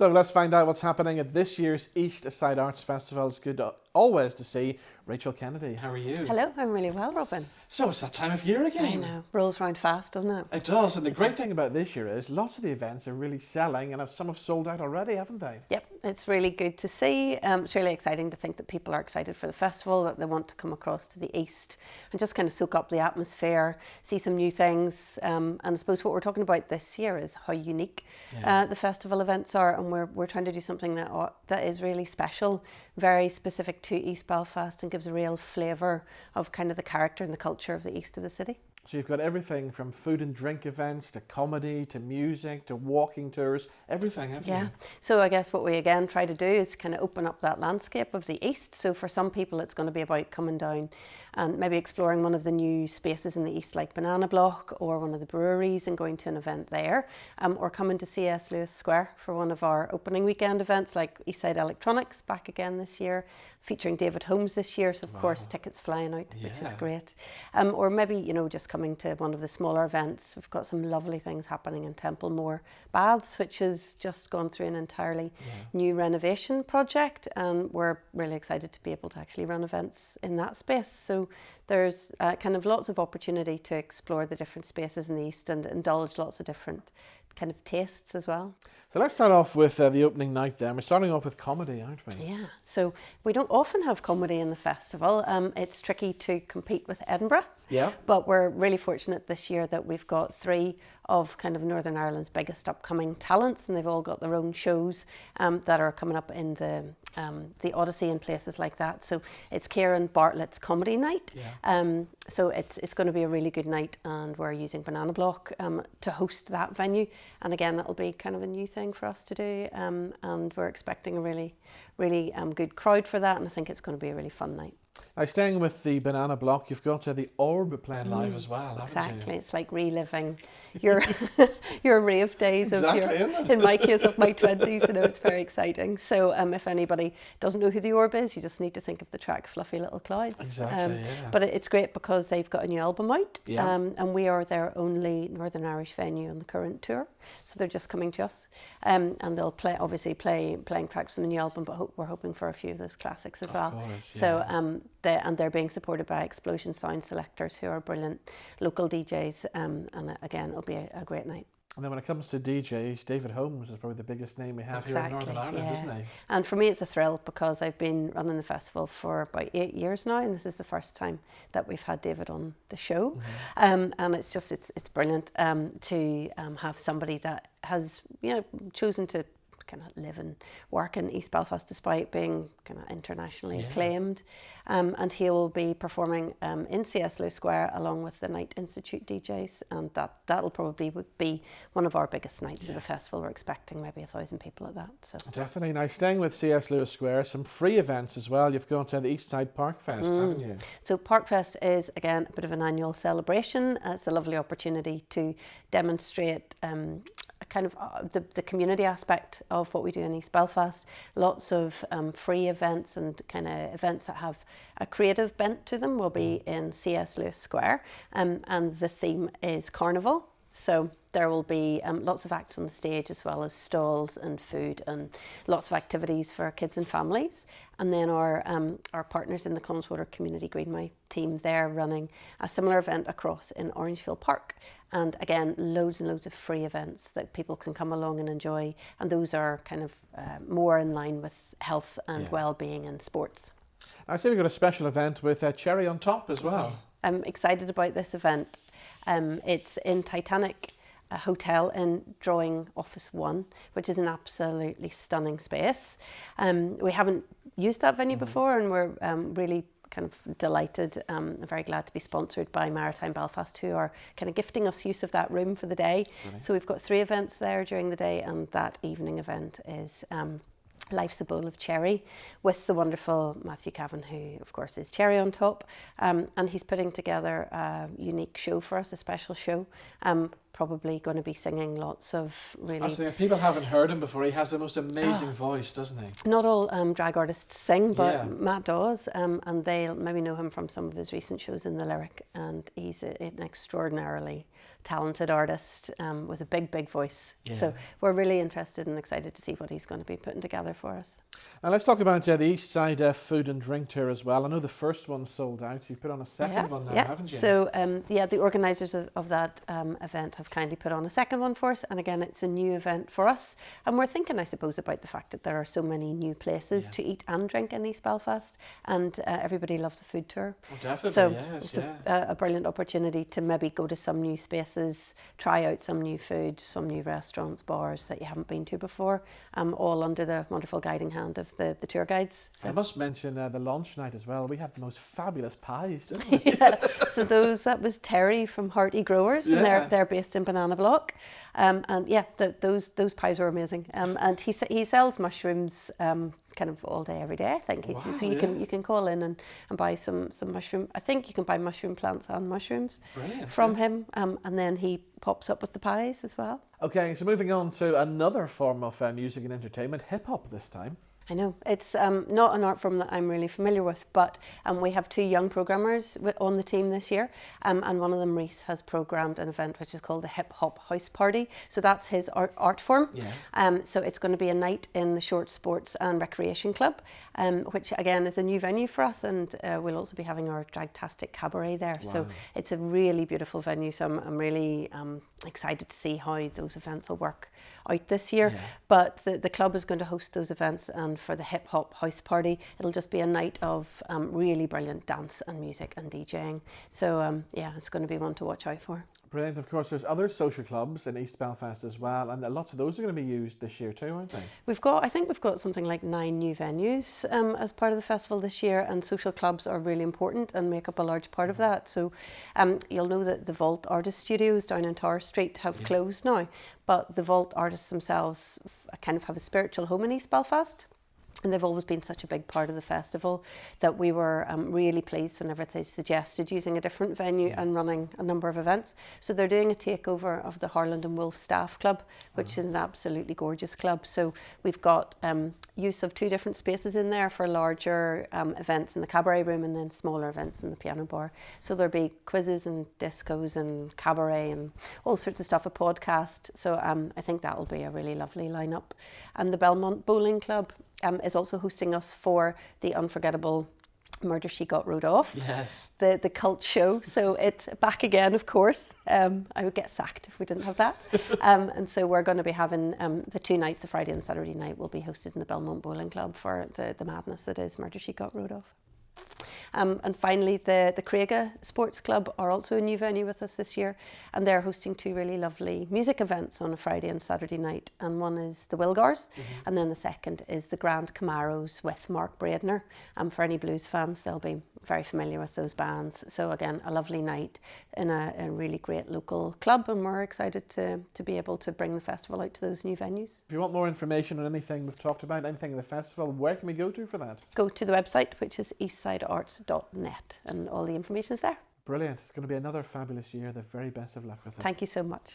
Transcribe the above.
So let's find out what's happening at this year's Eastside Arts Festival. It's good always to see Rachel Kennedy. How are you? Hello, I'm really well, Robin. So it's that time of year again. I know. Rolls round fast, doesn't it? It does, and the great thing about this year is lots of the events are really selling, and some have sold out already, haven't they? Yep, it's really good to see. It's really exciting to think that people are excited for the festival, that they want to come across to the East and just kind of soak up the atmosphere, see some new things. And I suppose what we're talking about this year is how unique the festival events are, and we're trying to do something that is really special, very specific to East Belfast, and gives a real flavour of kind of the character and the culture of the east of the city. So you've got everything from food and drink events to comedy to music to walking tours, everything, haven't you? Yeah. So I guess what we again try to do is kind of open up that landscape of the East. So for some people it's going to be about coming down and maybe exploring one of the new spaces in the East, like Banana Block or one of the breweries, and going to an event there, or coming to C.S. Lewis Square for one of our opening weekend events like Eastside Electronics, back again this year, featuring David Holmes this year. So of course tickets flying out, which is great. Or maybe, you know, just coming to one of the smaller events. We've got some lovely things happening in Templemore Baths, which has just gone through an entirely new renovation project, and we're really excited to be able to actually run events in that space. So there's kind of lots of opportunity to explore the different spaces in the East and indulge lots of different kind of tastes as well. So let's start off with the opening night then. We're starting off with comedy, aren't we? Yeah, so we don't often have comedy in the festival. It's tricky to compete with Edinburgh. Yeah. But we're really fortunate this year that we've got three of kind of Northern Ireland's biggest upcoming talents, and they've all got their own shows that are coming up in the Odyssey and places like that. So it's Kieran Bartlett's comedy night. Yeah. So it's going to be a really good night, and we're using Banana Block to host that venue. And again, that'll be kind of a new thing for us to do, and we're expecting a really good crowd for that, and I think it's going to be a really fun night. Now, staying with the Banana Block, you've got the Orb playing live as well, haven't you? Exactly, it's like reliving your your rave days of Exactly, in my case of my 20s. You know, it's very exciting. So if anybody doesn't know who the Orb is, you just need to think of the track Fluffy Little Clouds. Exactly, But it's great because they've got a new album out, Yeah. and we are their only Northern Irish venue on the current tour. So they're just coming to us, and they'll playing tracks from the new album, but we're hoping for a few of those classics as well. Of course, So they're being supported by Explosion Sound Selectors, who are brilliant local DJs, and again, it'll be a great night. And then when it comes to DJs, David Holmes is probably the biggest name we have here in Northern Ireland, isn't he? And for me, it's a thrill because I've been running the festival for about 8 years now, and this is the first time that we've had David on the show. And it's brilliant to have somebody that has chosen to kind of live and work in East Belfast despite being kind of internationally acclaimed, and he will be performing in C.S. Lewis Square along with the Night Institute DJs, and that'll probably be one of our biggest nights of the festival. We're expecting maybe 1,000 people at that. So definitely. Now, staying with C.S. Lewis Square, some free events as well. You've gone to the Eastside Park Fest, haven't you? So Park Fest is again a bit of an annual celebration. It's a lovely opportunity to demonstrate kind of the community aspect of what we do in East Belfast. Lots of free events and kind of events that have a creative bent to them will be in C.S. Lewis Square, and the theme is Carnival. So there will be lots of acts on the stage, as well as stalls and food and lots of activities for kids and families. And then our partners in the Colmswater Community Greenway team, they're running a similar event across in Orangefield Park. And again, loads and loads of free events that people can come along and enjoy. And those are kind of more in line with health and well-being and sports. I see we've got a special event with Cherry on Top as well. I'm excited about this event. It's in Titanic Hotel in Drawing Office 1, which is an absolutely stunning space. We haven't used that venue before, and we're really kind of delighted, very glad to be sponsored by Maritime Belfast, who are kind of gifting us use of that room for the day. Brilliant. So we've got 3 events there during the day, and that evening event is Life's a Bowl of Cherry with the wonderful Matthew Cavan, who of course is Cherry on Top, and he's putting together a unique show for us, a special show. Probably going to be singing lots of really... If people haven't heard him before, he has the most amazing voice, doesn't he? Not all drag artists sing, but Matt does, and they'll maybe know him from some of his recent shows in the Lyric, and he's an extraordinarily talented artist with a big voice. Yeah. So we're really interested and excited to see what he's going to be putting together for us. And let's talk about the Eastside food and drink tour as well. I know the first one sold out, so you've put on a second one now, haven't you? So the organisers of that event have kindly put on a second one for us, and again it's a new event for us, and we're thinking, I suppose, about the fact that there are so many new places to eat and drink in East Belfast, and everybody loves a food tour. Oh, definitely, so yes, it's a brilliant opportunity to maybe go to some new spaces, try out some new food, some new restaurants, bars that you haven't been to before, all under the wonderful guiding hand of the tour guides. So. I must mention the launch night as well. We had the most fabulous pies, didn't we? So that was Terry from Hearty Growers, and they're based in Banana Block, and those pies were amazing. And he sells mushrooms kind of all day, every day, I think. Wow, so you can call in and buy some mushroom. I think you can buy mushroom plants and mushrooms from him, and then he pops up with the pies as well. Okay, so moving on to another form of music and entertainment, hip hop this time. I know, it's not an art form that I'm really familiar with, but we have two young programmers on the team this year, and one of them, Reese, has programmed an event which is called the Hip Hop House Party. So that's his art form. So it's going to be a night in the Short Sports and Recreation Club, which again is a new venue for us, and we'll also be having our Dragtastic Cabaret there. Wow. So it's a really beautiful venue, so I'm really excited to see how those events will work out this year. But the club is going to host those events, and for the Hip Hop House Party, it'll just be a night of really brilliant dance and music and DJing. So it's going to be one to watch out for. Brilliant. Of course, there's other social clubs in East Belfast as well, and lots of those are going to be used this year too, aren't they? I think we've got something like 9 new venues as part of the festival this year, and social clubs are really important and make up a large part of that. So you'll know that the Vault Artist Studios down in Tower Street have closed now, but the Vault artists themselves kind of have a spiritual home in East Belfast. And they've always been such a big part of the festival that we were really pleased whenever they suggested using a different venue and running a number of events. So they're doing a takeover of the Harland and Wolff Staff Club, which is an absolutely gorgeous club. So we've got use of 2 different spaces in there for larger events in the cabaret room, and then smaller events in the piano bar. So there'll be quizzes and discos and cabaret and all sorts of stuff, a podcast. So I think that'll be a really lovely lineup. And the Belmont Bowling Club is also hosting us for the unforgettable Murder, She Got Rode Off, the cult show. So it's back again, of course. I would get sacked if we didn't have that. And so we're going to be having the 2 nights, the Friday and Saturday night, will be hosted in the Belmont Bowling Club for the madness that is Murder, She Got Rode Off. And finally, the Craiga Sports Club are also a new venue with us this year, and they're hosting 2 really lovely music events on a Friday and Saturday night. And one is the Wilgars, and then the second is the Grand Camaros with Mark Braidner. For any blues fans, they'll be very familiar with those bands. So again, a lovely night in a really great local club, and we're excited to be able to bring the festival out to those new venues. If you want more information on anything we've talked about, anything in the festival, where can we go to for that? Go to the website, which is eastsidearts.net, and all the information is there. Brilliant. It's going to be another fabulous year. The very best of luck with it. Thank you so much.